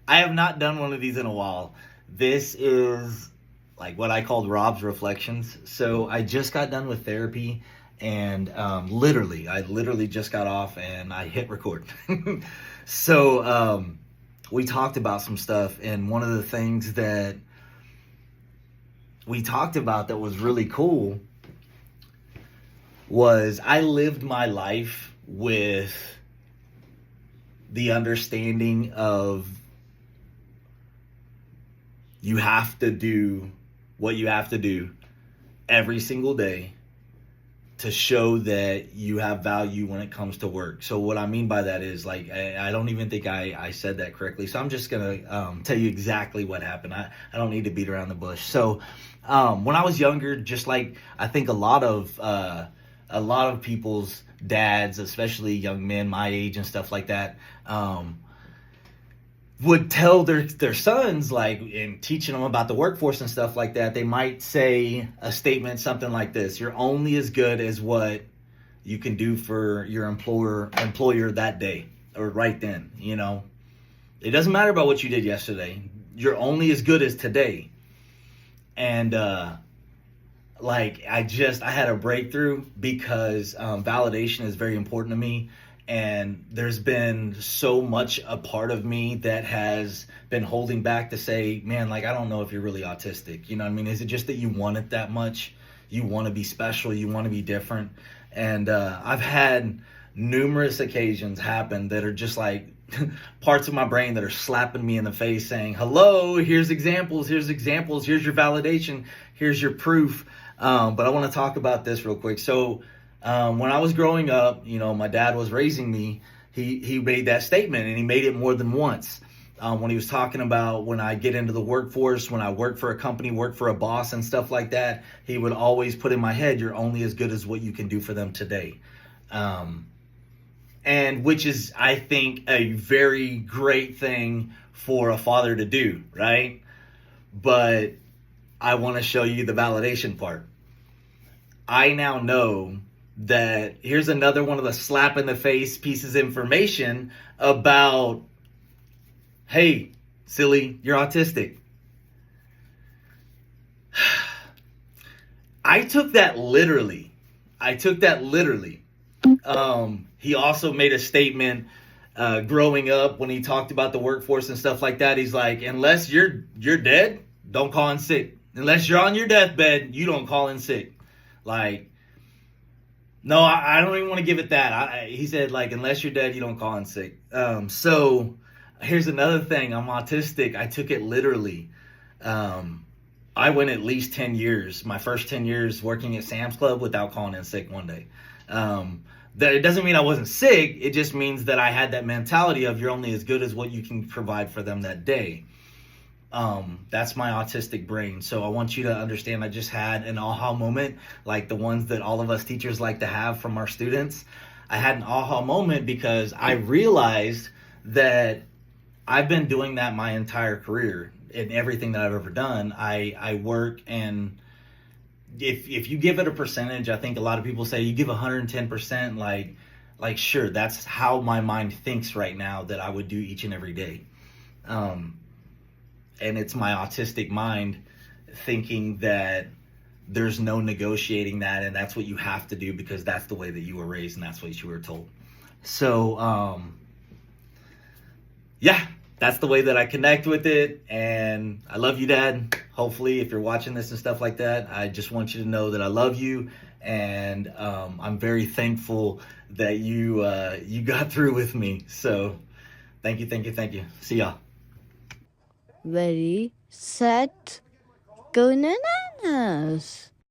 I have not done one of these in a while. This is like what I called Rob's Reflections. So I just got done with therapy, and I literally just got off and I hit record. So we talked about some stuff, and one of the things that we talked about that was really cool was I lived my life with the understanding of you have to do what you have to do every single day to show that you have value when it comes to work. So what I mean by that is, like, I don't even think I said that correctly. So I'm just going to tell you exactly what happened. I don't need to beat around the bush. So when I was younger, just like I think a lot of people's dads, especially young men my age and stuff like that, would tell their sons, like, in teaching them about the workforce and stuff like that, they might say a statement something like this: you're only as good as what you can do for your employer that day or right then. It doesn't matter about what you did yesterday. You're only as good as today. And like, I had a breakthrough because validation is very important to me. And there's been so much a part of me that has been holding back to say, man, like, I don't know if you're really autistic. You know what I mean? Is it just that you want it that much? You want to be special. You want to be different. And I've had numerous occasions happen that are just like parts of my brain that are slapping me in the face saying, hello, here's examples, here's your validation, here's your proof. But I want to talk about this real quick. So when I was growing up, my dad was raising me. He made that statement, and he made it more than once. When he was talking about when I get into the workforce, when I work for a company, work for a boss and stuff like that, he would always put in my head, you're only as good as what you can do for them today. And which is, I think, a very great thing for a father to do, right? But I want to show you the validation part. I now know that here's another one of the slap in the face pieces of information about, hey, silly, you're autistic. I took that literally. He also made a statement growing up when he talked about the workforce and stuff like that. He's like, unless you're dead, don't call in sick. Unless you're on your deathbed, you don't call in sick. Like, no, I don't even want to give it that. He said, like, unless you're dead, you don't call in sick. So here's another thing. I'm autistic. I took it literally. I went at least 10 years, my first 10 years working at Sam's Club without calling in sick one day. That it doesn't mean I wasn't sick. It just means that I had that mentality of you're only as good as what you can provide for them that day. That's my autistic brain. So I want you to understand, I just had an aha moment, like the ones that all of us teachers like to have from our students. I had an aha moment because I realized that I've been doing that my entire career in everything that I've ever done. I work, and if you give it a percentage, I think a lot of people say you give 110%, like sure, that's how my mind thinks right now that I would do each and every day. And it's my autistic mind thinking that there's no negotiating that, and that's what you have to do because that's the way that you were raised and that's what you were told. So, yeah, that's the way that I connect with it. And I love you, Dad. Hopefully, if you're watching this and stuff like that, I just want you to know that I love you. And I'm very thankful that you got through with me. So thank you. See y'all. Ready, set, go, bananas.